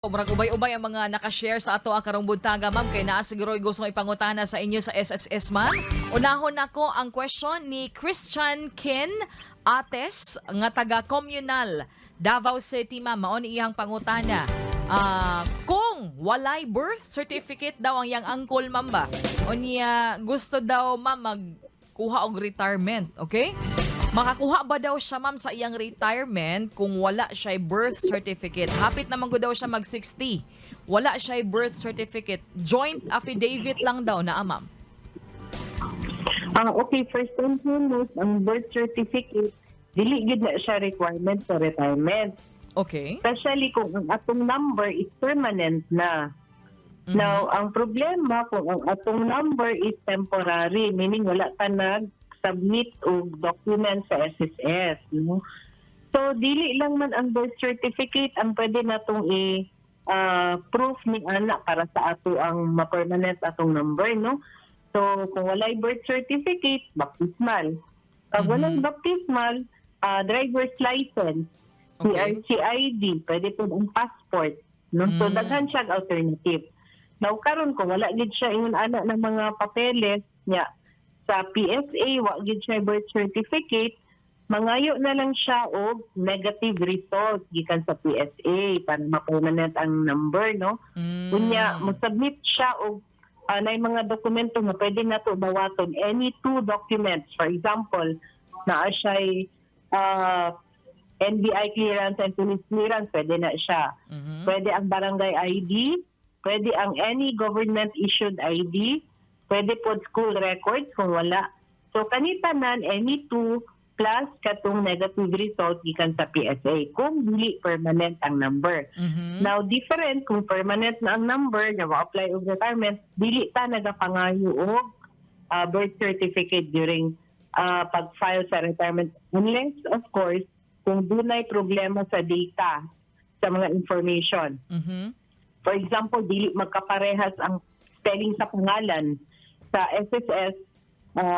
Murag ubay-ubay ang mga nakashare sa ato ang karong buntaga, ma'am, kay naa siguro gusto nga ipangutana sa inyo sa SSS, ma'am. Unahon nako ang question ni Christian Ken Ates nga taga Communal Davao City, ma'am. Mao ni iyang pangutana. Kung walay birth certificate daw ang yang uncle, ma'am ba? O niya gusto daw, ma'am, magkuha og retirement, okay? Makakuha ba daw siya, ma'am, sa iyang retirement kung wala siya birth certificate? Hapit naman ko daw siya mag-60. Wala siya birth certificate. Joint affidavit lang daw na, ma'am. Okay, first and foremost, ang birth certificate, dili gid na siya requirement for retirement. Okay. Especially kung ang atong number is permanent na. Now, ang problema kung ang atong number is temporary, meaning wala ka submit og document sa SSS. No? So, dili lang man ang birth certificate ang pwede natong proof ni anak para sa ato ang ma-permanent atong number. No? So, kung walay birth certificate, baptismal. Pag walang baptismal, driver's license, Okay. CRC-ID, pwede po ang passport. No? So, daghan siya ang alternative. Now, karon kung wala gid siya ingon anak ng mga papeles niya, sa PSA, wa gid siya birth certificate, mangayo na lang siya og negative result gikan sa PSA para ma-permanent ang number, no? Kunya, mo-submit siya og nay mga dokumento nga pwede nato bawaton any two documents. For example, naa siya NBI clearance and police clearance, pwede na siya. Pwede ang barangay ID, pwede ang any government issued ID, pwede po school records kung wala. So, kanitanan, any two plus katong negative result gikan sa PSA kung dili permanent ang number. Now, different kung permanent na ang number na ma-apply og retirement, dili ta nagapangayo og birth certificate during pag-file sa retirement. Unless, of course, kung dunay problema sa data, sa mga information. For example, dili magkaparehas ang spelling sa pangalan sa SSS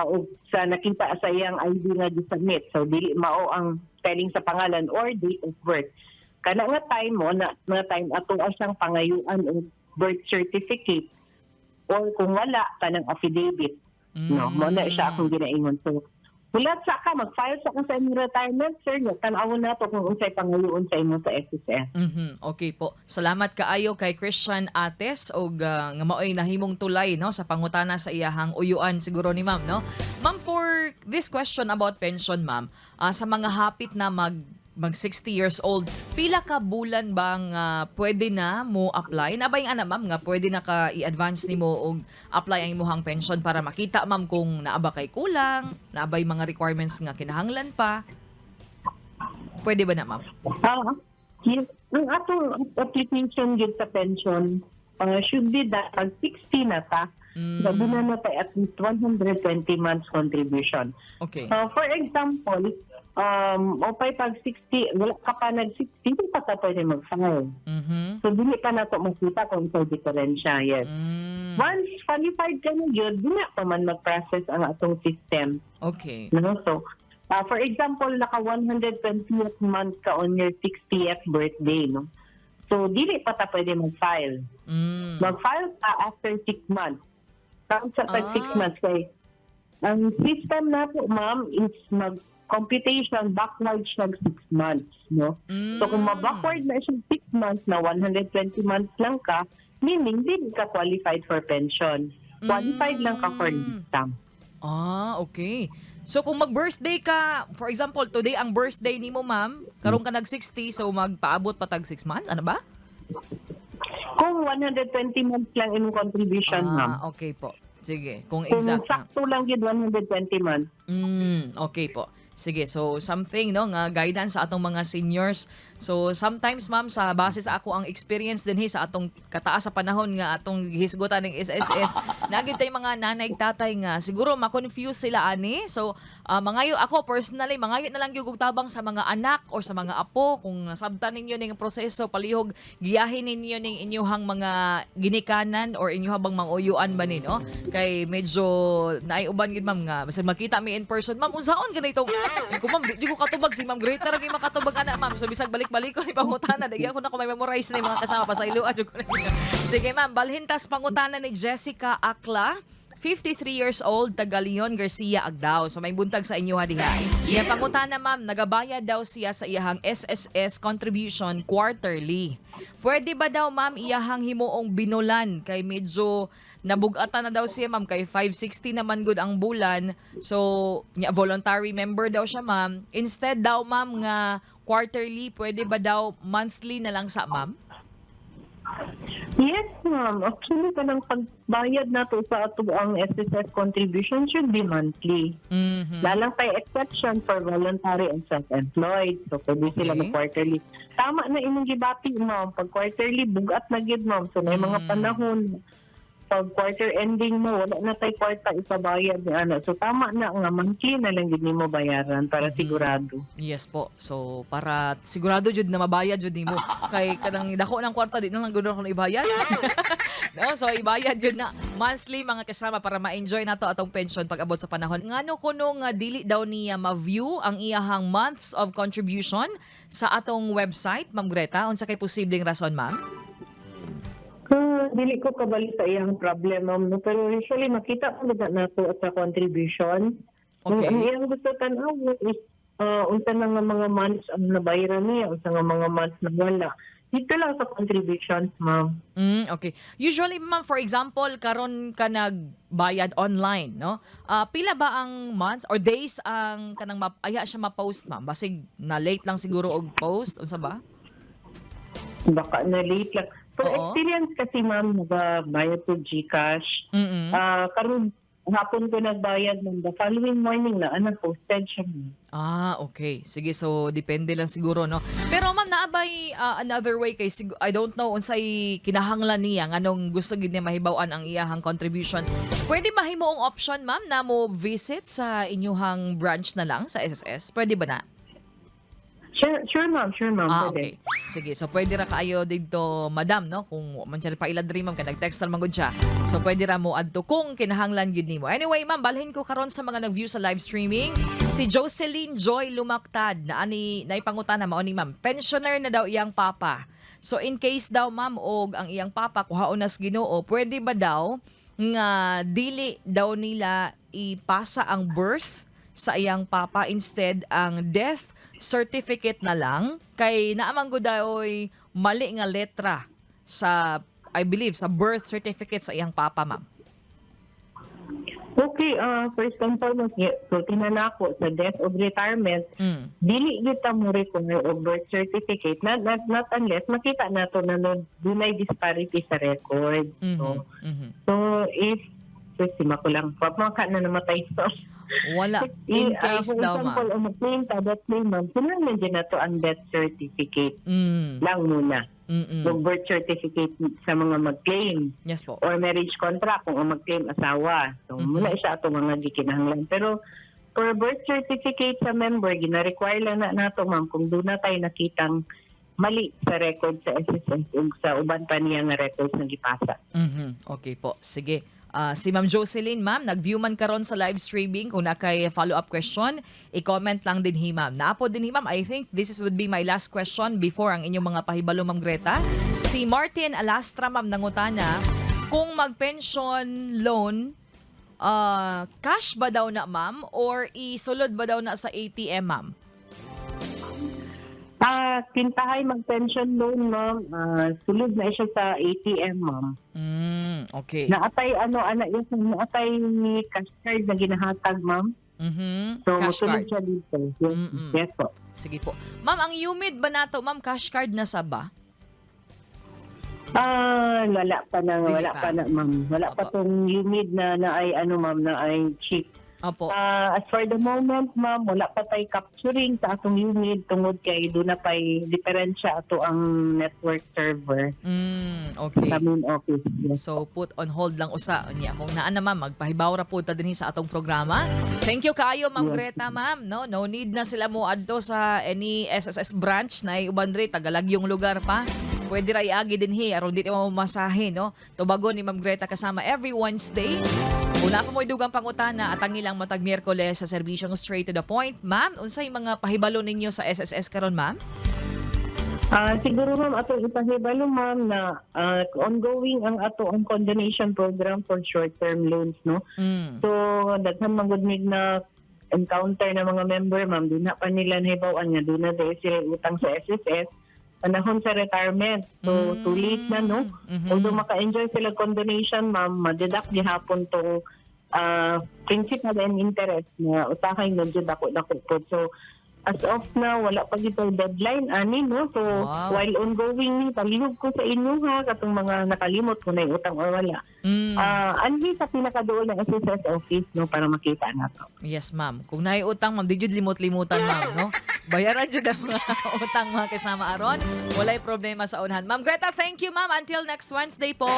o sa nakita sa iyang ID nga gi-submit. So, dili mao ang spelling sa pangalan or date of birth. Kana nga time mo, na time ato siyang pangayuan o birth certificate or kung wala, kanang affidavit. No, mo na siya akong ginaingon. So, ulat sa ka, mag-file sa kung sa inyong retirement, sir, tanawon na to kung unsay pangayuon sa inyo sa SSS. Okay po. Salamat kaayo kay Christian Ates og nga maoy nahimong tulay, no, sa pangutana sa iyahang uyuan siguro ni ma'am, no. Ma'am, for this question about pension, ma'am, sa mga hapit na mag 60 years old, pila ka bulan bang pwede na mo apply? Nabay nga na, ma'am, nga pwede na ka i-advance nimo og apply ang imuhang pension para makita, ma'am, kung naaba kay kulang, naabay mga requirements nga kinahanglan pa. Pwede ba na, ma'am? Yes. Ang atong application gid sa pension should be that pag 60 na ta, gabi na tayo at least 120 months contribution. Okay. For example, pag 60, wala ka pa nag-60, hindi pa ka pwede mag-file. So, dili pa na ito makita kung ito diferensya. Yes. Once qualified ka na yun, di na pa man mag-process ang atong system. Okay. No? So, for example, naka 120th month ka on your 60th birthday. No? So, dili pa ta pwede mag-file. Mag-file ka after 6 months. Tapos sa pag 6 months, kay ang system na po, ma'am, is computation backwards siya 6 months, no? So kung ma-backward na siya 6 months na 120 months lang ka, meaning hindi ka qualified for pension. Qualified lang ka for income. Okay. So kung mag-birthday ka, for example, today ang birthday nimo, ma'am, karon ka nag-60, so magpaabot pa tag 6 months, ano ba? Kung 120 months lang imong contribution, ma'am. Okay po. Sige, kung Kung exact. sakto lang yun, 120 months. Okay po. Sige, so something, no, nga guidance sa atong mga seniors. So sometimes, ma'am, sa base sa ako ang experience din sa atong kataas sa panahon nga atong hisgutan ng SSS, nagid tay mga nanay tatay nga siguro ma-confuse sila ani. So mangayo ako personally, mangayo na lang gyud og tabang sa mga anak or sa mga apo kung sabtan ninyo ning proseso palihog giyahin ninyo ning inyuhang mga ginikanan or inyuhang bang manguyuan ba ni, no? Kay medyo naay uban gid, ma'am, nga basta makita mi in person, ma'am, unsaon ganitong Ko ma'am, di ko katubag si Ma'am Greta ra gyud makatubag ana ma'am. So bisag balik-balik ko ni pangutana, di ako na ko may memorize na yung mga kasama pa sa iluan jud ko na. Sige ma'am, balhin tas pangutana ni Jessica Akla. 53 years old, taga Leon Garcia, Agdao. So may buntag sa inyo ha diha. Iya pangutana ma'am, nagabayad daw siya sa iyahang SSS contribution quarterly. Pwede ba daw ma'am iyahang himuong binulan kay medyo nabugatan na daw siya ma'am kay 560 naman good ang bulan. So voluntary member daw siya ma'am. Instead daw ma'am nga quarterly, pwede ba daw monthly na lang sa ma'am? Yes, ma'am. Actually, kanang pagbayad na to sa ato ang SSS contribution should be monthly. Lalang kay exception for voluntary and self-employed. So, pwede sila Okay. mag-quarterly. Tama na inyong gibati, ma'am. Pag quarterly, bugat na gid, ma'am. So, may mga panahon, pag quarter ending mo, wala na tayo kwarta ipabayad ni ano. So, tama na nga, monthly na lang gid nimo bayaran para sigurado. Yes po. So para sigurado jud na mabayad jud nimo. Kay kanang dako ng kwarta di na lang gud ako ibayad. No, so ibayad jud na monthly mga kasama para ma-enjoy nato atong pension pag abot sa panahon. Ngano kuno nga dili daw niya ma-view ang iyahang months of contribution sa atong website, Ma'am Greta? Unsa kay posibleng rason, ma'am? Dili ko kabali sa iyang problem, ma'am. Pero usually, makita ko na to at sa contribution. Okay. Ang iyang gusto tanaw is unsa na nga mga months ang nabayaran niya, unsa nga mga months na wala. Dito lang sa contributions, ma'am. Okay. Usually, ma'am, for example, karon ka nagbayad online, no? Pila ba ang months or days ang kanang aya siya ma-post, ma'am? Basig na late lang siguro og post, unsa ba? Baka na late lang. For Oo. experience kasi, ma'am, nagbayad ko GCash. Karon hapon ko nagbayad ng the following morning na posted siya, ma'am. Okay. Sige, so depende lang siguro, no? Pero ma'am, naabay another way kay I don't know unsay kinahanglan niya nganong gusto gid niya mahibaw-an ang iyahang contribution. Pwede mahimo ang option, ma'am, na mo visit sa inyuhang branch na lang sa SSS? Pwede ba na? Sure, ma'am. Okay. Sige, so pwede ra kaayo dito, madam, no? Kung man siya pa iladri, ma'am, kay nag-text lang magud siya. So pwede ra mo adto kung kinahanglan gyud nimo. Anyway, ma'am, balhin ko karon sa mga nag-view sa live streaming. Si Jocelyn Joy Lumaktad na naipangutana mao ni ma'am. Pensioner na daw iyang papa. So in case daw ma'am og ang iyang papa kuhaon nas Ginoo, pwede ba daw nga dili daw nila ipasa ang birth sa iyang papa, instead ang death certificate na lang kay naamang gud daoy mali nga letra sa, I believe, sa birth certificate sa iyang papa, ma'am. Okay, first and foremost, so tinanako sa death of retirement, dili kita mo require of birth certificate, not unless makita nato na dunay disparity sa record. So if sima ko lang, papaka na namatay so. Wala. In case daw, ma'am. For example, mag-claim ka, that claim, ma'am, kailangan din na to ang death certificate lang muna. Yung birth certificate sa mga mag-claim. Yes po. Or marriage contract kung ang mag-claim asawa. So, muna isa ito mga gikinahanglan. Pero, for birth certificate sa member, gina-require lang na nato, ma'am, kung doon na tayo nakitang mali sa record sa SSS o sa uban pa niya nga records na gipasa. Okay po. Sige. Si Ma'am Jocelyn, ma'am, nag-view man karon sa live streaming. Kung nakay follow-up question, i-comment lang din ma'am. Naapo din ma'am. I think this would be my last question before ang inyong mga pahibalo, Ma'am Greta. Si Martin Alastra, ma'am, nangutana, kung mag-pension loan, cash ba daw na, ma'am, or isulod ba daw na sa ATM, ma'am? Tintahay mag-pension loan, ma'am. Sulod na siya sa ATM, ma'am. Okay. Naatay, naatay cash card na ginahatag, ma'am. So, Cash sulod card. siya dito. Yes po. Sige po. Ma'am, ang UMID ba nato, ma'am, cash card na sa ba? Wala pa na, ma'am. Wala pa Opo. tong unit na ay, ma'am, na ay cheap. Opo. As for the moment, ma'am, wala pa tayo capturing sa atong unit tungod kay doon na pa'y diferensya ato ang network server Okay. sa main office. Yes. So put on hold lang usa niya kung naa na, ma'am, magpahibaw ra pud ta dinhi sa atong programa. Thank you kaayo, Ma'am Greta, ma'am. No need na sila mo adto sa any SSS branch na uban diri tagalagyong lugar pa. Pwede ra iagi dinhi aron di mo masahe, no. Tubagon ni Ma'am Greta kasama every Wednesday Una pa mo idugang pangutana at ang ilang matag Miyerkules sa serbisyong straight to the point. Ma'am, unsay mga pahibalo ninyo sa SSS karon, ma'am? Siguro ma'am, atong ipahibalo ma'am na ongoing ang ato ang condonation program for short-term loans, no? Mm. So, daghan manggudnig na encounter na mga member ma'am, di na pa nila nahibawan nga, di na dahil sila utang sa SSS, panahon sa retirement. So, too late na, no? Although maka-enjoy sila condonation ma'am, madeduct gihapon tong principal and interest na utahay nga dyan dako-dako po. So, as of now, wala pa dito deadline, ani, no? So, Wow. while ongoing ni, palihog ko sa inyo ha, katong mga nakalimot kung na utang or wala. Anli sa pinakadoon ng SSS office, no, para makita na to. Yes, ma'am. Kung naiutang, ma'am, di jud limot-limutan, ma'am, no? Bayaran jud ang mga utang mga kasama aron. Walay problema sa unahan. Ma'am Greta, thank you, ma'am. Until next Wednesday po.